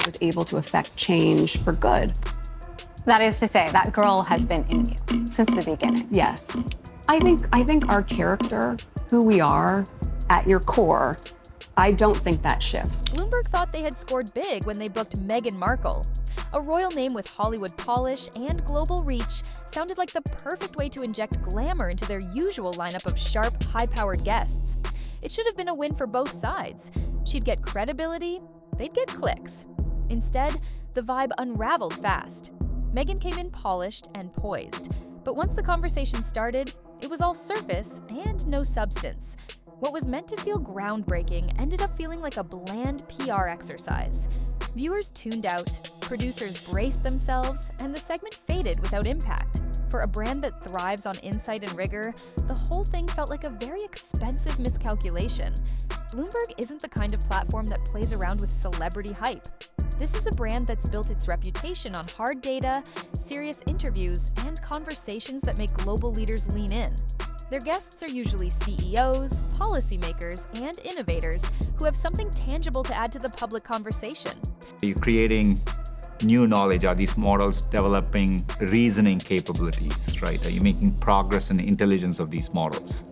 was able to affect change for good. That is to say, that girl has been in you since the beginning. Yes. I think our character, who we are at your core, I don't think that shifts. Bloomberg thought they had scored big when they booked Meghan Markle. A royal name with Hollywood polish and global reach sounded like the perfect way to inject glamour into their usual lineup of sharp, high-powered guests. It should have been a win for both sides. She'd get credibility, they'd get clicks. Instead, the vibe unraveled fast. Meghan came in polished and poised, but once the conversation started, it was all surface and no substance. What was meant to feel groundbreaking ended up feeling like a bland PR exercise. Viewers tuned out, producers braced themselves, and the segment faded without impact. For a brand that thrives on insight and rigor, the whole thing felt like a very expensive miscalculation. Bloomberg isn't the kind of platform that plays around with celebrity hype. This is a brand that's built its reputation on hard data, serious interviews, and conversations that make global leaders lean in. Their guests are usually CEOs, policymakers, and innovators who have something tangible to add to the public conversation. Are you creating new knowledge? Are these models developing reasoning capabilities, right? Are you making progress in the intelligence of these models?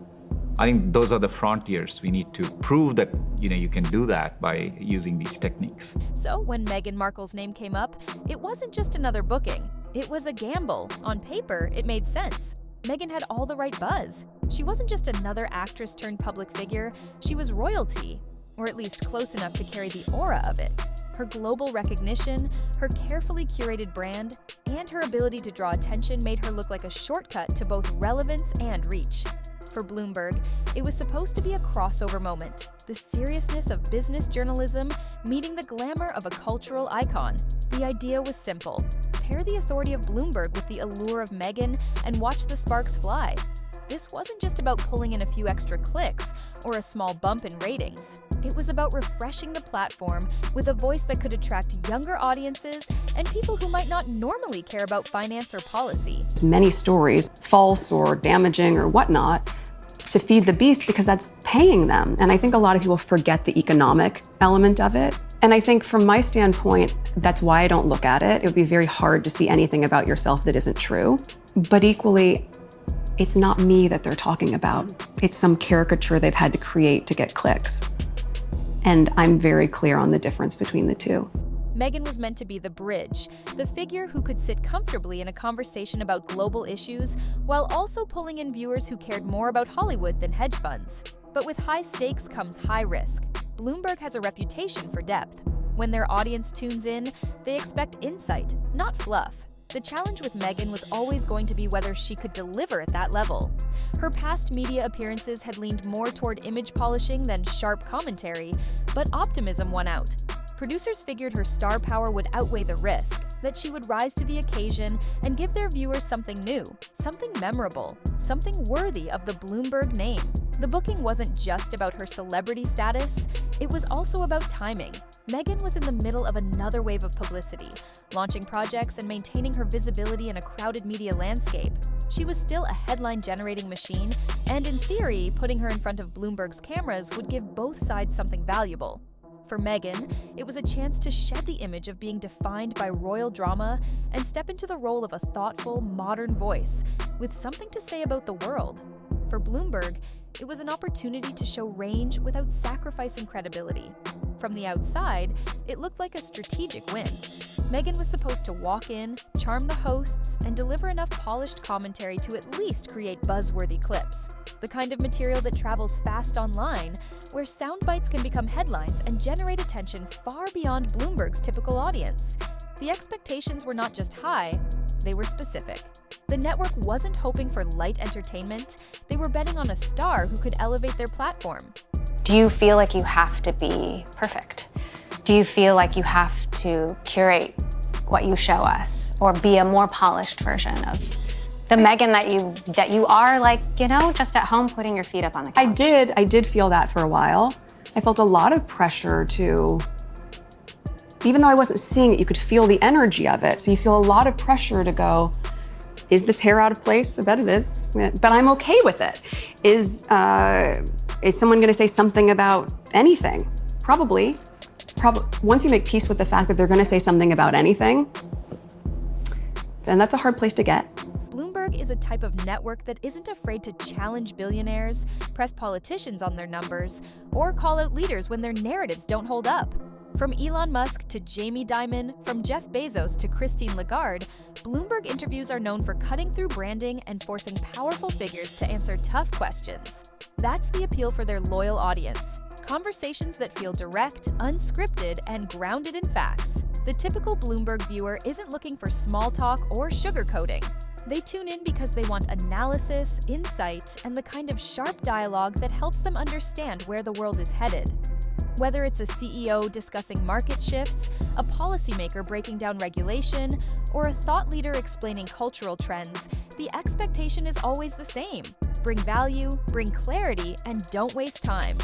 I think those are the frontiers. We need to prove that you can do that by using these techniques. So when Meghan Markle's name came up, it wasn't just another booking. It was a gamble. On paper, it made sense. Meghan had all the right buzz. She wasn't just another actress turned public figure, she was royalty, or at least close enough to carry the aura of it. Her global recognition, her carefully curated brand, and her ability to draw attention made her look like a shortcut to both relevance and reach. For Bloomberg, it was supposed to be a crossover moment, the seriousness of business journalism meeting the glamour of a cultural icon. The idea was simple. Pair the authority of Bloomberg with the allure of Meghan and watch the sparks fly. This wasn't just about pulling in a few extra clicks or a small bump in ratings. It was about refreshing the platform with a voice that could attract younger audiences and people who might not normally care about finance or policy. Many stories, false or damaging or whatnot, to feed the beast because that's paying them. And I think a lot of people forget the economic element of it. And I think from my standpoint, that's why I don't look at it. It would be very hard to see anything about yourself that isn't true. But equally, it's not me that they're talking about. It's some caricature they've had to create to get clicks. And I'm very clear on the difference between the two. Meghan was meant to be the bridge, the figure who could sit comfortably in a conversation about global issues while also pulling in viewers who cared more about Hollywood than hedge funds. But with high stakes comes high risk. Bloomberg has a reputation for depth. When their audience tunes in, they expect insight, not fluff. The challenge with Meghan was always going to be whether she could deliver at that level. Her past media appearances had leaned more toward image polishing than sharp commentary, but optimism won out. Producers figured her star power would outweigh the risk, that she would rise to the occasion and give their viewers something new, something memorable, something worthy of the Bloomberg name. The booking wasn't just about her celebrity status, it was also about timing. Meghan was in the middle of another wave of publicity, launching projects and maintaining her visibility in a crowded media landscape. She was still a headline-generating machine, and in theory, putting her in front of Bloomberg's cameras would give both sides something valuable. For Meghan, it was a chance to shed the image of being defined by royal drama and step into the role of a thoughtful, modern voice with something to say about the world. For Bloomberg, it was an opportunity to show range without sacrificing credibility. From the outside, it looked like a strategic win. Meghan was supposed to walk in, charm the hosts, and deliver enough polished commentary to at least create buzzworthy clips. The kind of material that travels fast online, where sound bites can become headlines and generate attention far beyond Bloomberg's typical audience. The expectations were not just high, they were specific. The network wasn't hoping for light entertainment, they were betting on a star who could elevate their platform. Do you feel like you have to be perfect? Do you feel like you have to curate what you show us or be a more polished version of the Meghan that you are, like, just at home putting your feet up on the couch? I did feel that for a while. I felt a lot of pressure to, even though I wasn't seeing it, you could feel the energy of it. So you feel a lot of pressure to go, is this hair out of place? I bet it is, but I'm okay with it. Is someone gonna say something about anything? Probably. once you make peace with the fact that they're going to say something about anything, and that's a hard place to get. Bloomberg is a type of network that isn't afraid to challenge billionaires, press politicians on their numbers, or call out leaders when their narratives don't hold up. From Elon Musk to Jamie Dimon, from Jeff Bezos to Christine Lagarde, Bloomberg interviews are known for cutting through branding and forcing powerful figures to answer tough questions. That's the appeal for their loyal audience. Conversations that feel direct, unscripted, and grounded in facts. The typical Bloomberg viewer isn't looking for small talk or sugarcoating. They tune in because they want analysis, insight, and the kind of sharp dialogue that helps them understand where the world is headed. Whether it's a CEO discussing market shifts, a policymaker breaking down regulation, or a thought leader explaining cultural trends, the expectation is always the same. Bring value, bring clarity, and don't waste time.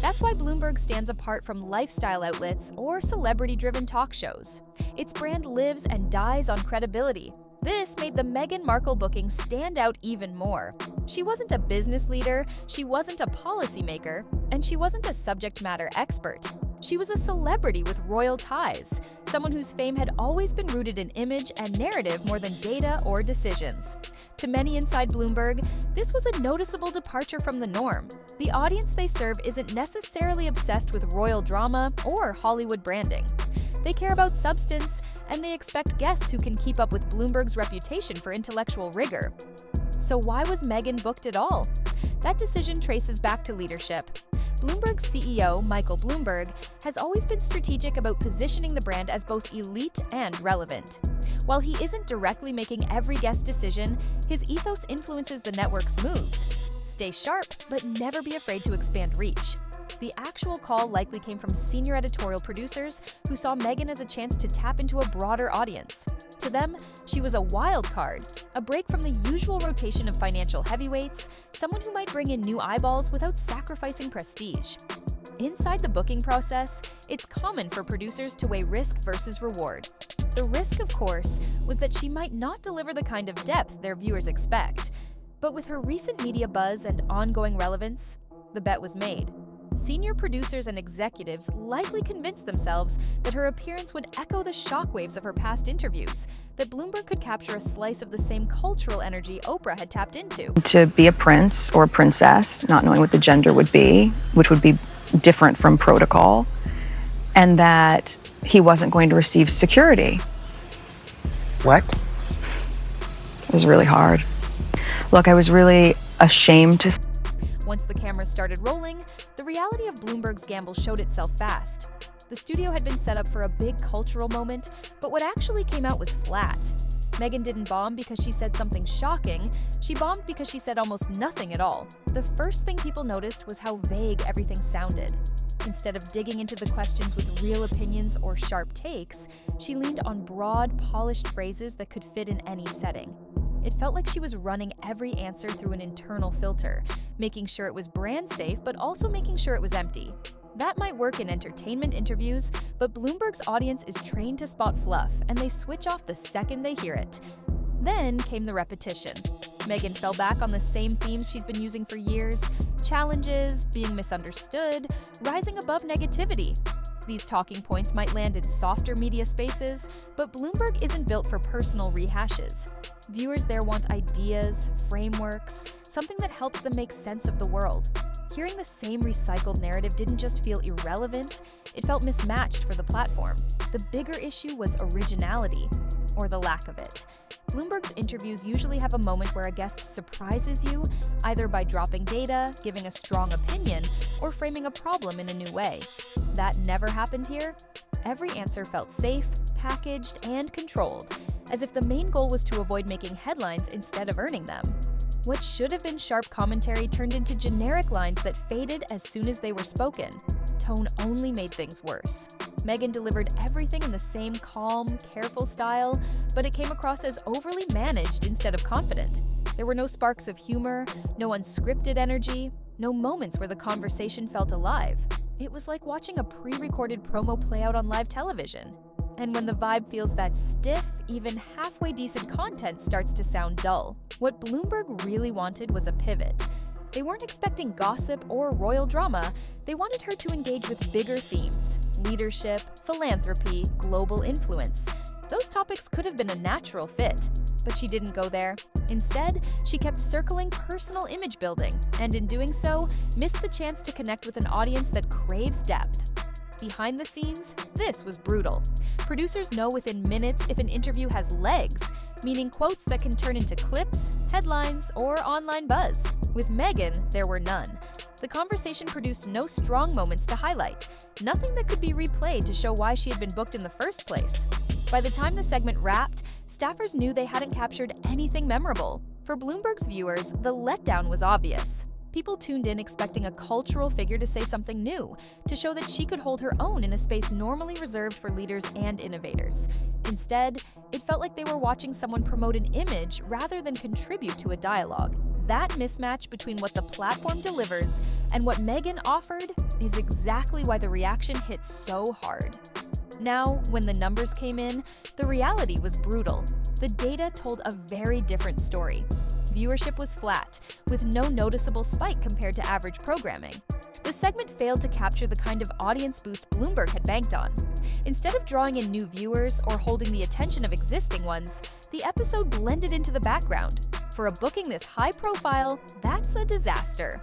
That's why Bloomberg stands apart from lifestyle outlets or celebrity-driven talk shows. Its brand lives and dies on credibility. This made the Meghan Markle booking stand out even more. She wasn't a business leader, she wasn't a policymaker, and she wasn't a subject matter expert. She was a celebrity with royal ties, someone whose fame had always been rooted in image and narrative more than data or decisions. To many inside Bloomberg, this was a noticeable departure from the norm. The audience they serve isn't necessarily obsessed with royal drama or Hollywood branding. They care about substance, and they expect guests who can keep up with Bloomberg's reputation for intellectual rigor. So why was Meghan booked at all? That decision traces back to leadership. Bloomberg's CEO, Michael Bloomberg, has always been strategic about positioning the brand as both elite and relevant. While he isn't directly making every guest decision, his ethos influences the network's moves. Stay sharp, but never be afraid to expand reach. The actual call likely came from senior editorial producers who saw Meghan as a chance to tap into a broader audience. To them, she was a wild card, a break from the usual rotation of financial heavyweights, someone who might bring in new eyeballs without sacrificing prestige. Inside the booking process, it's common for producers to weigh risk versus reward. The risk, of course, was that she might not deliver the kind of depth their viewers expect. But with her recent media buzz and ongoing relevance, the bet was made. Senior producers and executives likely convinced themselves that her appearance would echo the shockwaves of her past interviews, that Bloomberg could capture a slice of the same cultural energy Oprah had tapped into. To be a prince or a princess, not knowing what the gender would be, which would be different from protocol, and that he wasn't going to receive security. What? It was really hard. Look, I was really ashamed to. Once the cameras started rolling, the reality of Bloomberg's gamble showed itself fast. The studio had been set up for a big cultural moment, but what actually came out was flat. Meghan didn't bomb because she said something shocking, she bombed because she said almost nothing at all. The first thing people noticed was how vague everything sounded. Instead of digging into the questions with real opinions or sharp takes, she leaned on broad, polished phrases that could fit in any setting. It felt like she was running every answer through an internal filter, making sure it was brand safe, but also making sure it was empty. That might work in entertainment interviews, but Bloomberg's audience is trained to spot fluff, and they switch off the second they hear it. Then came the repetition. Meghan fell back on the same themes she's been using for years: challenges, being misunderstood, rising above negativity. These talking points might land in softer media spaces, but Bloomberg isn't built for personal rehashes. Viewers there want ideas, frameworks, something that helps them make sense of the world. Hearing the same recycled narrative didn't just feel irrelevant, it felt mismatched for the platform. The bigger issue was originality, or the lack of it. Bloomberg's interviews usually have a moment where a guest surprises you, either by dropping data, giving a strong opinion, or framing a problem in a new way. That never happened here. Every answer felt safe, packaged, and controlled, as if the main goal was to avoid making headlines instead of earning them. What should have been sharp commentary turned into generic lines that faded as soon as they were spoken. Tone only made things worse. Meghan delivered everything in the same calm, careful style, but it came across as overly managed instead of confident. There were no sparks of humor, no unscripted energy, no moments where the conversation felt alive. It was like watching a pre-recorded promo play out on live television. And when the vibe feels that stiff, even halfway decent content starts to sound dull. What Bloomberg really wanted was a pivot. They weren't expecting gossip or royal drama, they wanted her to engage with bigger themes. leadership, philanthropy, global influence. Those topics could have been a natural fit, but she didn't go there. Instead, she kept circling personal image building, and in doing so, missed the chance to connect with an audience that craves depth. Behind the scenes, this was brutal. Producers know within minutes if an interview has legs, meaning quotes that can turn into clips, headlines, or online buzz. With Meghan, there were none. The conversation produced no strong moments to highlight, nothing that could be replayed to show why she had been booked in the first place. By the time the segment wrapped, staffers knew they hadn't captured anything memorable. For Bloomberg's viewers, the letdown was obvious. People tuned in expecting a cultural figure to say something new, to show that she could hold her own in a space normally reserved for leaders and innovators. Instead, it felt like they were watching someone promote an image rather than contribute to a dialogue. That mismatch between what the platform delivers and what Meghan offered is exactly why the reaction hit so hard. Now, when the numbers came in, the reality was brutal. The data told a very different story. Viewership was flat, with no noticeable spike compared to average programming. The segment failed to capture the kind of audience boost Bloomberg had banked on. Instead of drawing in new viewers or holding the attention of existing ones, the episode blended into the background. For a booking this high profile, that's a disaster.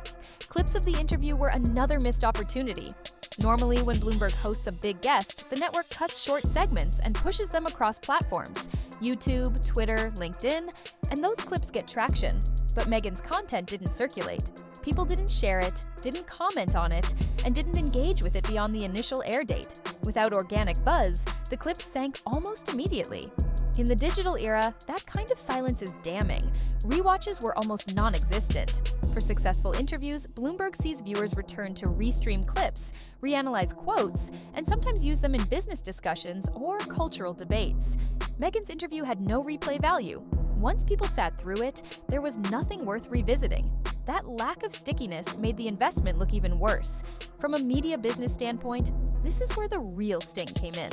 Clips of the interview were another missed opportunity. Normally, when Bloomberg hosts a big guest, the network cuts short segments and pushes them across platforms: YouTube, Twitter, LinkedIn, and those clips get traction. But Meghan's content didn't circulate. People didn't share it, didn't comment on it, and didn't engage with it beyond the initial air date. Without organic buzz, the clips sank almost immediately. In the digital era, that kind of silence is damning. Rewatches were almost non-existent. For successful interviews, Bloomberg sees viewers return to restream clips, reanalyze quotes, and sometimes use them in business discussions or cultural debates. Meghan's interview had no replay value. Once people sat through it, there was nothing worth revisiting. That lack of stickiness made the investment look even worse. From a media business standpoint, this is where the real sting came in.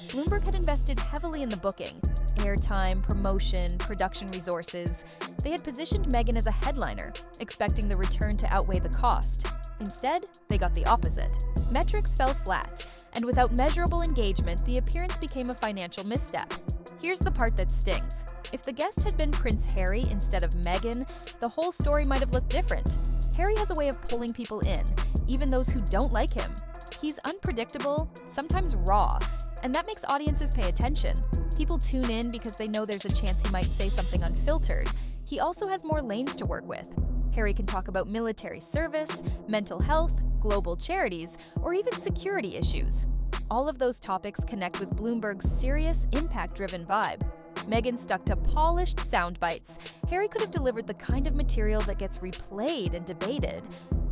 Bloomberg had invested heavily in the booking: airtime, promotion, production resources. They had positioned Meghan as a headliner, expecting the return to outweigh the cost. Instead, they got the opposite. Metrics fell flat, and without measurable engagement, the appearance became a financial misstep. Here's the part that stings. If the guest had been Prince Harry instead of Meghan, the whole story might have looked different. Harry has a way of pulling people in, even those who don't like him. He's unpredictable, sometimes raw, and that makes audiences pay attention. People tune in because they know there's a chance he might say something unfiltered. He also has more lanes to work with. Harry can talk about military service, mental health, global charities, or even security issues. All of those topics connect with Bloomberg's serious, impact-driven vibe. Meghan stuck to polished sound bites. Harry could have delivered the kind of material that gets replayed and debated.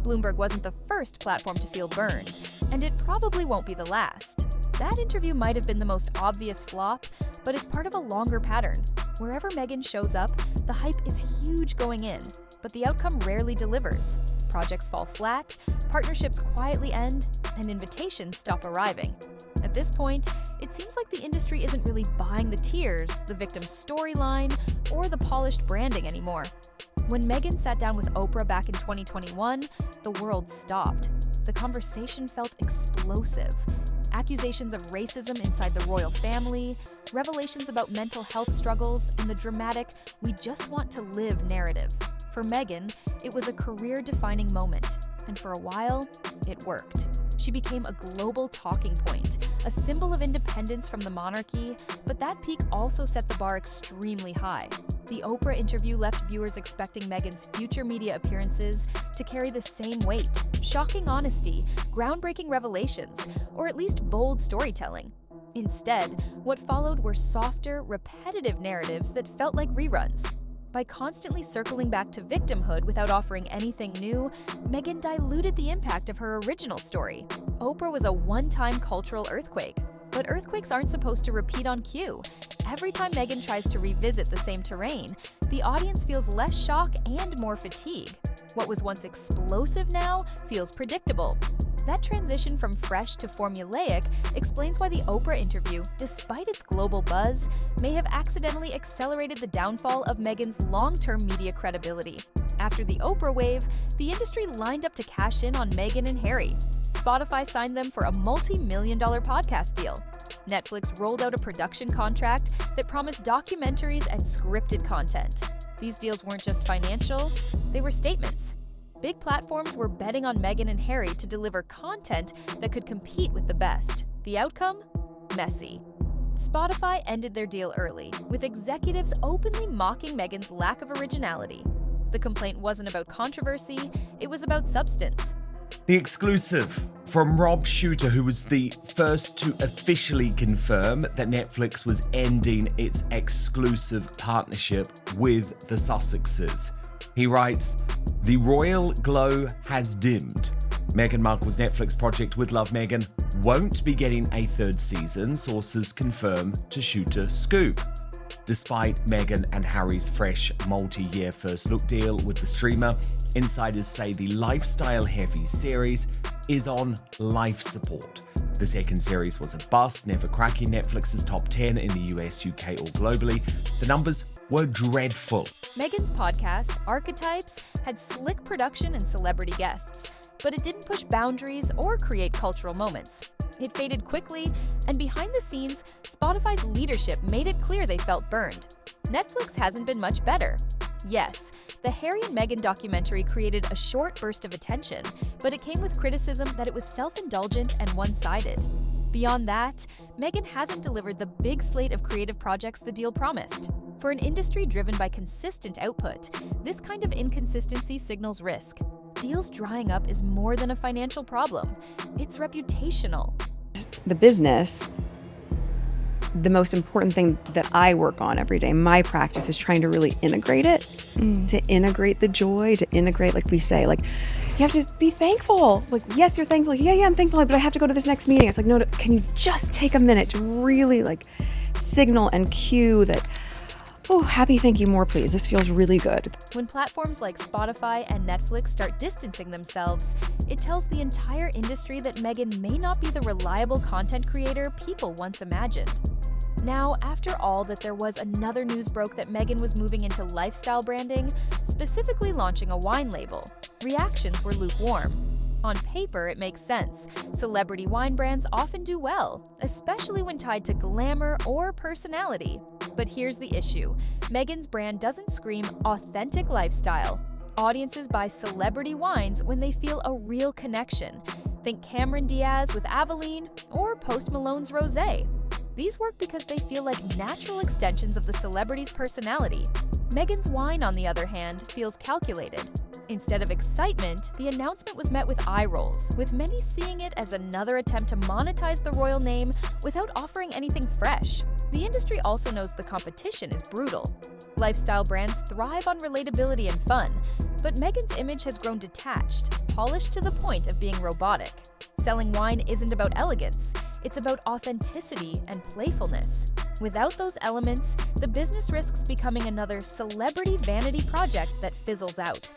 Bloomberg wasn't the first platform to feel burned, and it probably won't be the last. That interview might have been the most obvious flop, but it's part of a longer pattern. Wherever Meghan shows up, the hype is huge going in, but the outcome rarely delivers. Projects fall flat, partnerships quietly end, and invitations stop arriving. At this point, it seems like the industry isn't really buying the tears, the victim's storyline, or the polished branding anymore. When Meghan sat down with Oprah back in 2021, the world stopped. The conversation felt explosive. Accusations of racism inside the royal family, revelations about mental health struggles, and the dramatic "we just want to live" narrative. For Meghan, it was a career-defining moment, and for a while, it worked. She became a global talking point, a symbol of independence from the monarchy, but that peak also set the bar extremely high. The Oprah interview left viewers expecting Meghan's future media appearances to carry the same weight: shocking honesty, groundbreaking revelations, or at least bold storytelling. Instead, what followed were softer, repetitive narratives that felt like reruns. By constantly circling back to victimhood without offering anything new, Meghan diluted the impact of her original story. Oprah was a one-time cultural earthquake, but earthquakes aren't supposed to repeat on cue. Every time Meghan tries to revisit the same terrain, the audience feels less shock and more fatigue. What was once explosive now feels predictable. That transition from fresh to formulaic explains why the Oprah interview, despite its global buzz, may have accidentally accelerated the downfall of Meghan's long-term media credibility. After the Oprah wave, the industry lined up to cash in on Meghan and Harry. Spotify signed them for a multi-million-dollar podcast deal. Netflix rolled out a production contract that promised documentaries and scripted content. These deals weren't just financial, they were statements. Big platforms were betting on Meghan and Harry to deliver content that could compete with the best. The outcome? Messy. Spotify ended their deal early, with executives openly mocking Meghan's lack of originality. The complaint wasn't about controversy, it was about substance. The exclusive from Rob Shooter, who was the first to officially confirm that Netflix was ending its exclusive partnership with the Sussexes. He writes, "The royal glow has dimmed. Meghan Markle's Netflix project With Love Meghan won't be getting a third season, sources confirm to Shooter Scoop. Despite Meghan and Harry's fresh multi-year first look deal with the streamer, insiders say the lifestyle-heavy series is on life support. The second series was a bust, never cracking Netflix's top 10 in the US, UK, or globally. The numbers were dreadful." Meghan's podcast, Archetypes, had slick production and celebrity guests, but it didn't push boundaries or create cultural moments. It faded quickly, and behind the scenes, Spotify's leadership made it clear they felt burned. Netflix hasn't been much better. Yes, the Harry and Meghan documentary created a short burst of attention, but it came with criticism that it was self-indulgent and one-sided. Beyond that, Meghan hasn't delivered the big slate of creative projects the deal promised. For an industry driven by consistent output, this kind of inconsistency signals risk. Deals drying up is more than a financial problem. It's reputational. The business, the most important thing that I work on every day, my practice is trying to really integrate it, to integrate the joy, to integrate, like we say, like, you have to be thankful. Like, yes, you're thankful. Yeah, I'm thankful, but I have to go to this next meeting. It's like, no, can you just take a minute to really like signal and cue that, oh, happy, thank you, more please. This feels really good. When platforms like Spotify and Netflix start distancing themselves, it tells the entire industry that Meghan may not be the reliable content creator people once imagined. Now, after all that, there was another news broke that Meghan was moving into lifestyle branding, specifically launching a wine label. Reactions were lukewarm. On paper, it makes sense. Celebrity wine brands often do well, especially when tied to glamour or personality. But here's the issue. Meghan's brand doesn't scream authentic lifestyle. Audiences buy celebrity wines when they feel a real connection. Think Cameron Diaz with Aveline or Post Malone's Rosé. These work because they feel like natural extensions of the celebrity's personality. Meghan's wine, on the other hand, feels calculated. Instead of excitement, the announcement was met with eye rolls, with many seeing it as another attempt to monetize the royal name without offering anything fresh. The industry also knows the competition is brutal. Lifestyle brands thrive on relatability and fun, but Meghan's image has grown detached, polished to the point of being robotic. Selling wine isn't about elegance, it's about authenticity and playfulness. Without those elements, the business risks becoming another celebrity vanity project that fizzles out.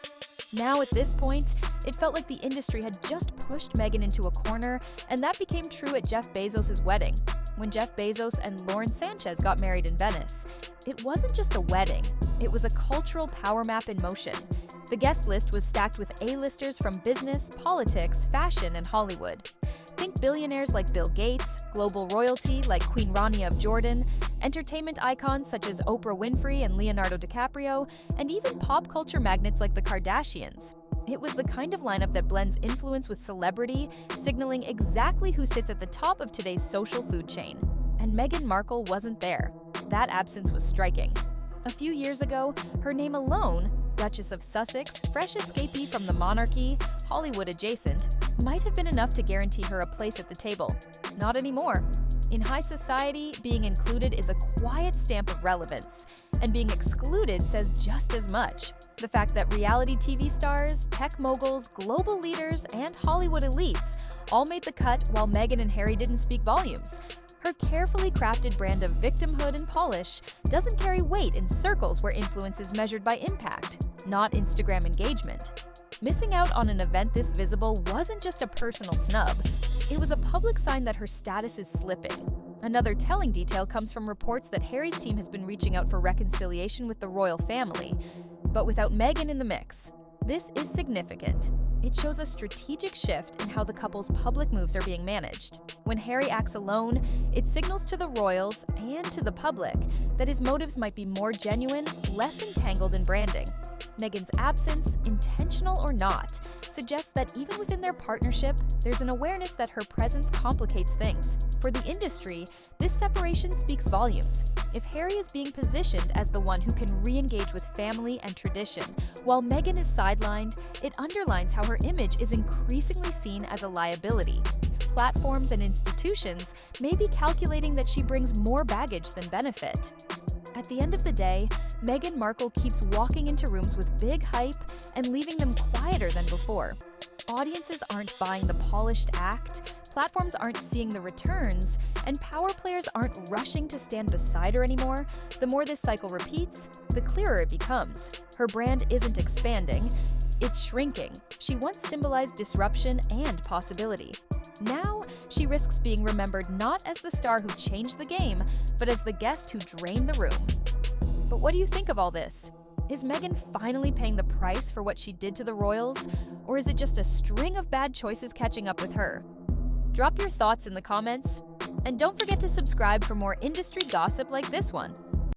Now at this point, it felt like the industry had just pushed Meghan into a corner, and that became true at Jeff Bezos' wedding, when Jeff Bezos and Lauren Sanchez got married in Venice. It wasn't just a wedding, it was a cultural power map in motion. The guest list was stacked with A-listers from business, politics, fashion, and Hollywood. Think billionaires like Bill Gates, global royalty like Queen Rania of Jordan, entertainment icons such as Oprah Winfrey and Leonardo DiCaprio, and even pop culture magnates like the Kardashians. It was the kind of lineup that blends influence with celebrity, signaling exactly who sits at the top of today's social food chain. And Meghan Markle wasn't there. That absence was striking. A few years ago, her name alone, Duchess of Sussex, fresh escapee from the monarchy, Hollywood adjacent, might have been enough to guarantee her a place at the table. Not anymore. In high society, being included is a quiet stamp of relevance, and being excluded says just as much. The fact that reality TV stars, tech moguls, global leaders, and Hollywood elites all made the cut while Meghan and Harry didn't speak volumes. Her carefully crafted brand of victimhood and polish doesn't carry weight in circles where influence is measured by impact, not Instagram engagement. Missing out on an event this visible wasn't just a personal snub, it was a public sign that her status is slipping. Another telling detail comes from reports that Harry's team has been reaching out for reconciliation with the royal family, but without Meghan in the mix. This is significant. It shows a strategic shift in how the couple's public moves are being managed. When Harry acts alone, it signals to the royals and to the public that his motives might be more genuine, less entangled in branding. Meghan's absence, intentional or not, suggests that even within their partnership, there's an awareness that her presence complicates things. For the industry, this separation speaks volumes. If Harry is being positioned as the one who can re-engage with family and tradition, while Meghan is sidelined, it underlines how her image is increasingly seen as a liability. Platforms and institutions may be calculating that she brings more baggage than benefit. At the end of the day, Meghan Markle keeps walking into rooms with big hype and leaving them quieter than before. Audiences aren't buying the polished act, platforms aren't seeing the returns, and power players aren't rushing to stand beside her anymore. The more this cycle repeats, the clearer it becomes. Her brand isn't expanding, it's shrinking. She once symbolized disruption and possibility. Now, she risks being remembered not as the star who changed the game, but as the guest who drained the room. But what do you think of all this? Is Meghan finally paying the price for what she did to the royals, or is it just a string of bad choices catching up with her? Drop your thoughts in the comments, and don't forget to subscribe for more industry gossip like this one.